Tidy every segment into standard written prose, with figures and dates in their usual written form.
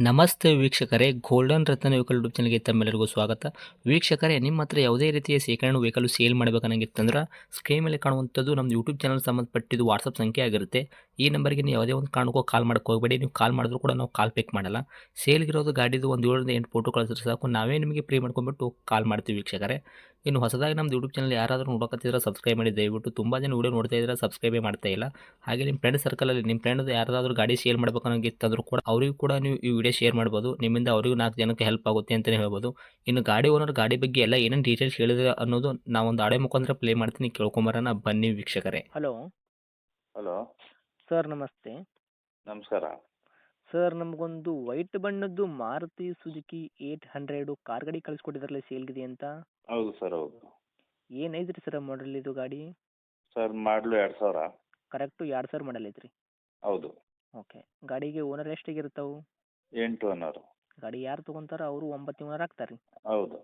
ನಮಸ್ತೆ ವೀಕ್ಷಕರೇ, ಗೋಲ್ಡನ್ ರತ್ನ vehicle YouTube ಚಾನಲ್ಗೆ ತಮ್ಮೆಲ್ಲರಿಗೂ ಸ್ವಾಗತ. ವೀಕ್ಷಕರೇ, ನಿಮ್ಮ ಹತ್ರ ಯಾವುದೇ ರೀತಿಯ ಶೇಖರಣೆ ವೆಹಿಕಲ್ ಸೇಲ್ ಮಾಡಬೇಕನ್ನಂಗಿತ್ತಂದ್ರೆ ಸ್ಕ್ರೀನ್ ಮೇಲೆ ಕಾಣುವಂಥದ್ದು ನಮ್ಮ ಯೂಟ್ಯೂಬ್ ಚಾನಲ್ ಸಂಬಂಧಪಟ್ಟಿದ್ದು ವಾಟ್ಸಪ್ ಸಂಖ್ಯೆ ಆಗಿರುತ್ತೆ. ಈ ನಂಬರ್ಗೆ ನೀವು ಯಾವುದೇ ಒಂದು ಕಾರಣಕ್ಕೂ ಕಾಲ್ ಮಾಡೋಕೆ ಹೋಗಬೇಡಿ. ನೀವು ಕಾಲ್ ಮಾಡಿದ್ರು ಕೂಡ ನಾವು ಕಾಲ್ ಪಿಕ್ ಮಾಡಲ್ಲ. ಸೇಲ್ಗಿರೋದು ಗಾಡಿದು ಒಂದು 7ರಿಂದ 8 ಫೋಟೋ ಕಳಿಸಿದ್ರೆ ಸಾಕು, ನಾವೇ ನಿಮಗೆ ಪ್ರೀ ಮಾಡ್ಕೊಂಡ್ಬಿಟ್ಟು ಕಾಲ್ ಮಾಡ್ತೀವಿ ವೀಕ್ಷಕರೇ. ಇನ್ನು ಹೊಸದಾಗಿ ನಮ್ಮದು ಯೂಟ್ಯೂಬ್ ಚಾನಲ್ ಯಾರಾದರೂ ನೋಡೋಕತ್ತಿದ್ರೆ ಸಬ್ಸ್ಕ್ರೈಬ್ ಮಾಡಿ ದಯವಿಟ್ಟು. ತುಂಬ ಜನ ವೀಡಿಯೋ ನೋಡ್ತಾ ಇದ್ದಾರೆ, ಸಬ್ಸ್ಕ್ರೈಬೇ ಮಾಡ್ತಾ ಇಲ್ಲ. ಹಾಗೆ ನಿಮ್ಮ ಫ್ರೆಂಡ್ ಸರ್ಕಲಲ್ಲಿ ನಿಮ್ಮ ಫ್ರೆಂಡ್ ಯಾರಾದರೂ ಗಾಡಿ ಸೇಲ್ ಮಾಡಬೇಕನ್ನೋಂಗಿತ್ತಂದ್ರೂ ಕೂಡ ಅವರಿಗೂ ಕೂಡ ನೀವು ಈ ವಿಡಿಯೋ ಶೇರ್ ಮಾಡ್ಬೋದು. ನಿಮ್ಮಿಂದ ಅವರಿಗೂ 4 ಜನಕ್ಕೆ ಹೆಲ್ಪ್ ಆಗುತ್ತೆ ಅಂತಲೇ ಹೇಳ್ಬೋದು. ಇನ್ನು ಗಾಡಿ ಓನರ್ ಗಾಡಿ ಬಗ್ಗೆ ಎಲ್ಲ ಏನೇನು ಡೀಟೇಲ್ಸ್ ಹೇಳಿದ್ರೆ ಅನ್ನೋದು ನಾವೊಂದು ಆಡಿಯೋ ಮುಖಾಂತರ ಪ್ಲೇ ಮಾಡ್ತೀನಿ, ಕೇಳ್ಕೊಂಬರೋಣ ಬನ್ನಿ ವೀಕ್ಷಕರೇ. ಹಲೋ ಹಲೋ, ಸರ್, ನಮಸ್ತೆ. ನಮಸ್ಕಾರ. ಸರ್, ನಮಗೊಂದು ವೈಟ್ ಬಣ್ಣದ್ದು ಮಾರುತಿ ಸುಜುಕಿ 800 ಕಾರ್ ಗಾಡಿ ಕಳಿಸ್ಕೊಟ್ಟಿದ್ರಲ್ಲ ಸೇಲ್ಗಿದೆ ಅಂತ. ಹೌದು ಸರ್, ಹೌದು. ಏನೈತ್ರಿ ಸರ್ ಮಾಡಲ್ ಇದು ಗಾಡಿ? ಸರ್ ಮಾಡಲು 2000. ಕರೆಕ್ಟು 2000 ಮಾಡಲ್ ಐತ್ರಿ. ಹೌದು. ಓಕೆ. ಗಾಡಿಗೆ ಓನರ್ ಎಷ್ಟಾಗಿರ್ತಾವೆ? 8 ಅನ್ನೋರು. ಗಾಡಿ ಯಾರು ತೊಗೊಂತಾರ ಅವರು 9 ಓನರ್ ಆಗ್ತಾರೆ ರೀ. ಹೌದು.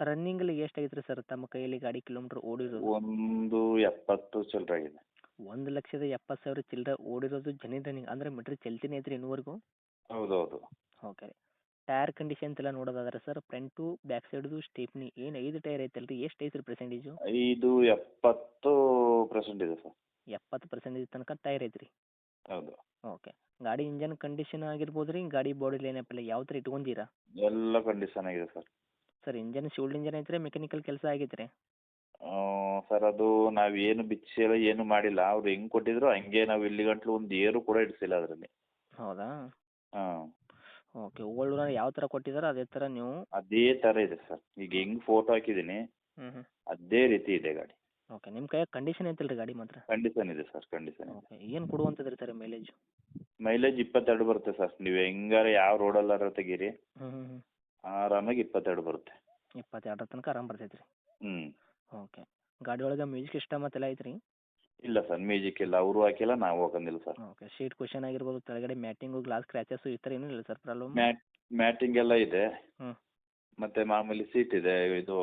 ರನ್ನಿಂಗಲ್ಲಿ ಎಷ್ಟಾಗೈತ್ರಿ ಸರ್ ತಮ್ಮ ಕೈಯಲ್ಲಿ ಗಾಡಿ ಕಿಲೋಮೀಟ್ರ್ ಓಡಿರೋದು? 170 ಚಿಲ್ಲರೆ ಆಗಿದೆ. 1,70,000 ಚಿಲ್ಲರೆ ಓಡಿರೋದು ಜನಿನ್ ರನ್ನಿಂಗ್ ಅಂದರೆ ಮೀಟ್ರ್ ಚಲ್ತಿನೇ ಐತ್ರಿ ಇನ್ನೂವರೆಗೂ? ಹೌದೌದು. ಓಕೆ ರೀ. ಟೈರ್ ಕಂಡೀಷನ್ಸ್ ಎಲ್ಲ ನೋಡೋದಾದ್ರೆ ಸರ್, ಫ್ರಂಟು ಬ್ಯಾಕ್ ಸೈಡ್ದು ಸ್ಟೇಪ್ನಿ ಏನು 5 ಟೈರ್ ಐತಲ್ರಿ, ಎಷ್ಟು ಐತ್ರಿ ಪರ್ಸೆಂಟೇಜು? ಇದು 70% ಇದೆ ಸರ್. 70% ತನಕ ಟೈರ್ ಐತ್ರಿ. ಹೌದು. ಓಕೆ. ಗಾಡಿ ಇಂಜನ್ ಕಂಡೀಷನ್ ಆಗಿರ್ಬೋದು ರೀ, ಗಾಡಿ ಬಾಡಿ ಲೈನಪ್ ಎಲ್ಲ ಯಾವ ಥರ ಇಟ್ಕೊಂಡೀರಾ? ಎಲ್ಲ ಕಂಡೀಷನ್ ಆಗಿದೆ ಸರ್. ಸರ್, ಇಂಜನ್ ಶೂಲ್ಡ್ ಇಂಜನ್ ಐತ್ರಿ, ಮೆಕ್ಯಾನಿಕಲ್ ಕೆಲಸ ಆಗೈತ್ರಿ? ಸರ್ ಅದು ನಾವೇನು ಬಿಚ್ಚಿ ಎಲ್ಲ ಏನು ಮಾಡಿಲ್ಲ. ಅವ್ರು ಹೆಂಗೆ ಕೊಟ್ಟಿದ್ರು ಹಂಗೆ, ನಾವು ಇಲ್ಲಿ ಗಂಟ್ಲು ಒಂದು ಏರು ಕೂಡ ಇಡಿಸಿಲ್ಲ ಅದರಲ್ಲಿ. ಹೌದಾ? ಹಾಂ, ಓಕೆ. ಓಲ್ಡ್ ಓನರ್ ಯಾವ ಥರ ಕೊಟ್ಟಿದ್ದಾರೋ ಅದೇ ಥರ ನೀವು? ಅದೇ ಥರ ಇದೆ ಸರ್. ಈಗ ಹೆಂಗೆ ಫೋಟೋ ಹಾಕಿದ್ದೀನಿ ಹ್ಞೂ. ಅದೇ ರೀತಿ ಇದೆ ಗಾಡಿ. ಓಕೆ. ನಿಮ್ಮ ಕೈಯಾಗ ಕಂಡೀಷನ್ ಐತಲ್ರಿ ಗಾಡಿ ಮಾತ್ರ? ಕಂಡೀಷನ್ ಇದೆ ಸರ್, ಕಂಡೀಷನ್ ಇದೆ. ಓಕೆ. ಏನು ಕೊಡುವಂಥದ್ರಿ ಸರ್ ಮೈಲೇಜ್? ಮೈಲೇಜ್ 22 ಬರುತ್ತೆ ಸರ್. ನೀವು ಹೆಂಗಾರ ಯಾವ ರೋಡಲ್ಲಾರ ತೆಗೀರಿ, ಹ್ಞೂ ಹ್ಞೂ ಹ್ಞೂ. ಆರಾಮಾಗಿ 22 ಬರುತ್ತೆ. 22 ತನಕ ಆರಾಮ್ ಬರ್ತೈತೆ ರೀ. ಹ್ಞೂ. ಓಕೆ. ಗಾಡಿ ಒಳಗೆ ಮ್ಯೂಸಿಕ್ ಸಿಸ್ಟಮ್ ಮತ್ತೆಲ್ಲ ಐತ್ರಿ? ಇಲ್ಲ ಸರ್, ಮ್ಯೂಸಿಕ್ ಇಲ್ಲ, ಅವರು ಹಾಕಿಲ್ಲ, ನಾವು ಹಾಕಂದಿಲ್ಲ ಸರ್. ಓಕೆ. ಸೀಟ್ ಕುಷನ್ ಆಗಿರ್ಬೋದು, ಕೆಳಗಡೆ ಮ್ಯಾಟಿಂಗು, ಗ್ಲಾಸ್ ಕ್ರ್ಯಾಚಸ್ಸು ಈ ಥರ ಏನೂ ಇಲ್ಲ ಸರ್ ಪ್ರಾಬ್ಲಮ್? ಮ್ಯಾಟಿಂಗ್ ಎಲ್ಲ ಇದೆ. ಹ್ಞೂ. ಮತ್ತು ಮಾಮೂಲಿ ಸೀಟ್ ಇದೆ. ಇದು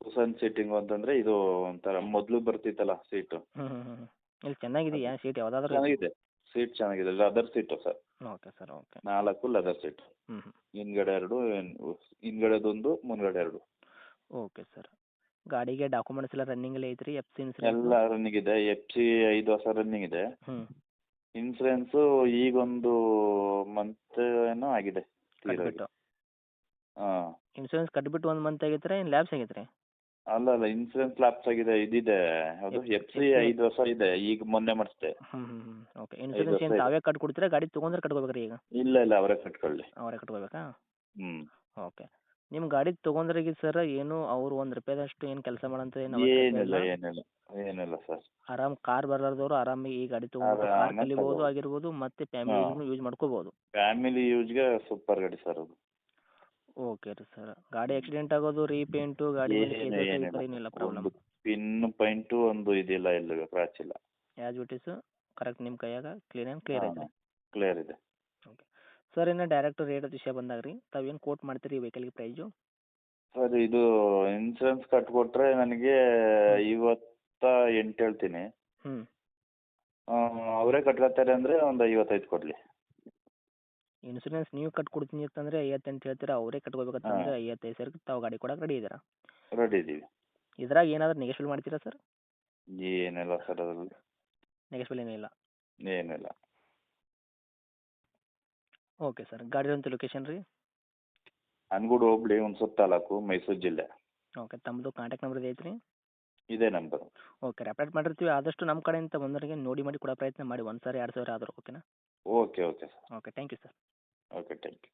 ಕುಸನ್ ಸೀಟಿಂಗು ಅಂತಂದರೆ ಇದು ಒಂಥರ ಮೊದಲು ಬರ್ತಿತ್ತಲ್ಲ ಸೀಟು. ಹ್ಞೂ ಹ್ಞೂ ಹ್ಞೂ. ಇಲ್ಲಿ ಚೆನ್ನಾಗಿದೆಯಾ ಸೀಟ್ ಯಾವುದಾದ್ರೂ? ಚೆನ್ನಾಗಿದೆ, ಸೀಟ್ ಚೆನ್ನಾಗಿದೆ. Leather seat sir. Okay sir. Okay. 4 leather seat. ಹ್ಞೂ ಹ್ಞೂ. ಹಿಂದ್ಗಡೆ 2, ಹಿಂದ್ಗಡೆದೊಂದು, ಮುಂದ್ಗಡೆ 2. Okay sir. ಗಾಡಿಗೆ ಡಾಕ್ಯುಮೆಂಟ್ಸ್ ಎಲ್ಲ ರನ್ನಿಂಗಲ್ಲಿ ಐತ್ರಿ? F C insurance? ಎಲ್ಲ ರನ್ನಿಂಗ್ ಇದೆ. FC 5 ವರ್ಷ ರನ್ನಿಂಗ್ ಇದೆ. ಹ್ಞೂ. ಇನ್ಸೂರೆನ್ಸು ಈಗೊಂದು ಮಂತ್ ಏನೋ ಆಗಿದೆ ಕ್ಲಿಯರ್ ಆಗಿ. ಕಟ್ಬಿಟ್ಟು ಹಾಂ. ಇನ್ಸೂರೆನ್ಸ್ ಕಟ್ಬಿಟ್ಟು 1 ಮಂತ್ ಆಗೈತ್ರಿ, ಏನು ಲ್ಯಾಬ್ಸ್ ಆಗೈತ್ರಿ? ಅಲ್ಲ ಇನ್ಸೂರೆನ್ಸ್ ಲ್ಯಾಪ್ಸ್ ಆಗಿದೆ. ಇದಿದೆ ಯಾವುದು FC 5 ವರ್ಷ ಇದೆ, ಈಗ ಮೊನ್ನೆ ಮಾಡಿಸ್ದೆ. ಹ್ಞೂ ಹ್ಞೂ ಹ್ಞೂ. ಓಕೆ. ಇನ್ಸೂರೆನ್ಸ್ ಏನು ತಾವೇ ಕಟ್ಕೊಡ್ತೀರಾ, ಗಾಡಿ ತೊಗೊಂಡ್ರೆ ಕಟ್ಕೋಬೇಕ್ರಿ ಈಗ? ಇಲ್ಲ ಅವರೇ ಕಟ್ಕೊಳ್ಳಿ. ಅವರೇ ಕಟ್ಕೋಬೇಕಾ? ಹ್ಞೂ. ಓಕೆ. ನಿಮ್ಮ ಗಾಡಿ ತೊಗೊಂಡ್ರಿಗೆ ಸರ್ ಏನು ಅವರು ₹1 ಏನು ಕೆಲಸ ಮಾಡೋಂಥ ಏನು ಏನಿಲ್ಲ ಏನಿಲ್ಲ ಸರ್. ಆರಾಮ್ ಕಾರ್ ಬರಲಾರ್ದವ್ರು ಆರಾಮಾಗಿ ಈ ಗಾಡಿ ತೊಗೊಂಡು ಕಾರ್ ಆರಾಮಾಗಿ ಕಲಿಬೋದು ತಗೋಬೋದು. ಆಗಿರ್ಬೋದು, ಮತ್ತು ಫ್ಯಾಮಿಲಿ ಯೂಸ್ ಮಾಡ್ಕೋಬೋದು. ಫ್ಯಾಮಿಲಿ ಯೂಸ್ಗೆ ಸೂಪರ್ ಗಾಡಿ ಸರ್ ಅದು. ಓಕೆ ರೀ ಸರ್. ಗಾಡಿ ಆಕ್ಸಿಡೆಂಟ್ ಆಗೋದು, ರೀಪೇಂಟು, ಗಾಡಿ ಮೇಲೆ ಕೇಸು ಈ ಥರ ಏನಿಲ್ಲ ಪ್ರಾಬ್ಲಮ್? ಒಂದು ಪಿನ್ ಪಾಯಿಂಟು ಒಂದು ಇದಿಲ್ಲ, ಎಲ್ಲ ಕ್ರಾಚ್ ಇಲ್ಲ. ಆ್ಯಸ್ ಇಟ್ ಈಸ್ ಕರೆಕ್ಟ್ ನಿಮ್ಮ ಕೈಯಾಗ ಕ್ಲಿಯರ್ ಐತ್ರಿ? ಕ್ಲಿಯರ್ ಇದೆ. ಓಕೆ. ಸರ್, ಇನ್ನು ಡೈರೆಕ್ಟ್ ರೇಟ್ ವಿಷಯ ಬಂದಾಗ ರೀ, ತಾವೇನು ಕೋಟ್ ಮಾಡ್ತೀರಿ ಈ ವೆಹಿಕಲ್ಗೆ ಪ್ರೈಸು? ಸರ್ ಇದು ಇನ್ಸೂರೆನ್ಸ್ ಕಟ್ಕೊಟ್ರೆ ನನಗೆ 58 ಹೇಳ್ತೀನಿ. ಹ್ಞೂ. ಅವರೇ ಕಟ್ಕೊತಾರೆ ಅಂದರೆ ಒಂದು 55 ಕೊಡಲಿ. ಇನ್ಸೂರೆನ್ಸ್ ನೀವು ಕಟ್ಕೊಡ್ತೀನಿ ಅಂತಂದರೆ 58 ಹೇಳ್ತೀರಾ, ಅವರೇ ಕಟ್ಕೋಬೇಕಂತಂದರೆ 55,000ಕ್ಕೆ ತಾವು ಗಾಡಿ ಕೊಡಕ್ಕೆ ರೆಡಿ ಇದ್ದೀರಾ? ರೆಡಿ ಇದ್ದೀವಿ. ಇದ್ರಾಗ ಏನಾದರೂ ನೆಗೆಶ್ಬಲ್ ಮಾಡ್ತೀರಾ ಸರ್? ಏನಿಲ್ಲ ಸರ್, ಅದರಲ್ಲಿ ನೆಗೆಶ್ಬಲ್ ಏನಿಲ್ಲ? ಏನಿಲ್ಲ. Okay sir. ಗಾಡಿ ಇರೋಂಥ ಲೊಕೇಶನ್ ರೀ? ಅನ್ಗೂಡು ಹೋಬಳಿ, ಹುಣಸೂರು ತಾಲೂಕು, ಮೈಸೂರು ಜಿಲ್ಲೆ. ಓಕೆ. ತಮ್ಮದು ಕಾಂಟ್ಯಾಕ್ಟ್ ನಂಬರ್ ಐತ್ರಿ? ಇದೇ ನಂಬರು. ಓಕೆ ರೀ. ಅಪ್ಡೇಟ್ ಮಾಡಿರ್ತೀವಿ. ಆದಷ್ಟು ನಮ್ಮ ಕಡೆಯಿಂದ ಬಂದವರಿಗೆ ನೋಡಿ ಮಾಡಿ ಕೊಡೋ ಪ್ರಯತ್ನ ಮಾಡಿ. 1,000 2,000 ಆದರೂ ಓಕೆನಾ? Okay sir. Okay. Thank you sir. Okay, thank you.